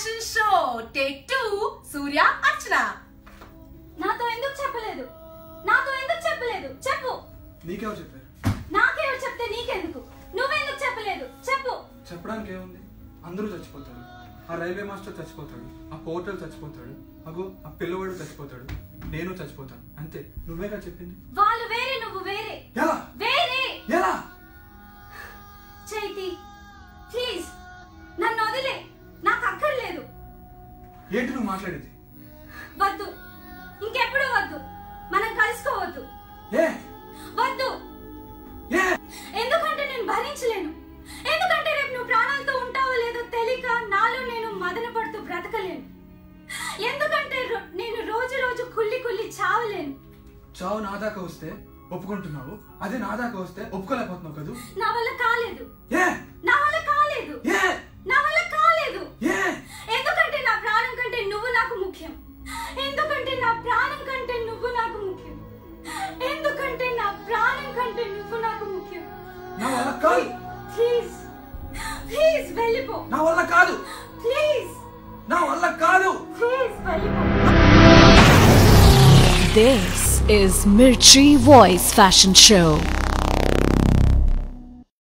Fashion show take 2 సూర్య అర్చన. నాతో ఎందుకు చెప్పలేదు చెప్పు. నీకెవరు చెప్పారు? నాకెవరు చెప్తే నీకెందుకు? నువ్వెందుకు చెప్పలేదు చెప్పు. చెప్పడానికి ఏముంది? అందరూ చచ్చిపోతారు. ఆ రైల్వే మాస్టర్ చచ్చిపోతాడు, ఆ పోర్టల్ చచ్చిపోతాడు, అగో ఆ పిల్లవాడు చచ్చిపోతాడు, నేను చచ్చిపోతాను, అంతే. నువ్వేగా చెప్పింది. వాళ్ళు వేరే, నువ్వు వేరే. ఎలా? వేరే ఎలా? చైతి ప్లీజ్ నన్ను వదిలే, నాకు అక్కర్లేదు. ఏంటి నువ్వు మాట్లాడేది? వద్దు, ఇంకెప్పుడు వద్దు, మనం కలుసుకోవద్దు. ఏ వద్దు. ఏ ఎందుకంటే నేను భరించలేను. ఎందుకంటే రేపు నువ్వు ప్రాణాలతో ఉంటావో లేదో తెలియక నాలో నేను మదన పడుతూ బ్రతకలేను. ఎందుకంటే నేను రోజు రోజు కుళ్ళి చావలేను. చావు నా దాకా వస్తే ఒప్పుకుంటున్నావు, అదే నా దాకా వస్తే ఒప్పుకోలేకపోతున్నావు కదూ. నా వల్ల కాలేదు. ఏ నా వల్ల కాలేదు. ఏ నా వల్ల కాలేదు. ఏ ఎందుకంటే నా ప్రాణం కంటే నువ్వు నాకు ముఖ్యం. ఎందుకంటే నా ప్రాణం కంటే నువ్వు నాకు ముఖ్యం. ఎందుకంటే నా ప్రాణం కంటే నువ్వు నాకు ముఖ్యం. నా వల్ల కాదు. ప్లీజ్ ప్లీజ్ వెళ్ళిపో. నా వల్ల కాదు. ప్లీజ్ నా వల్ల కాదు. ప్లీజ్ వెళ్ళిపో. This is Mirchi Voice Fashion Show.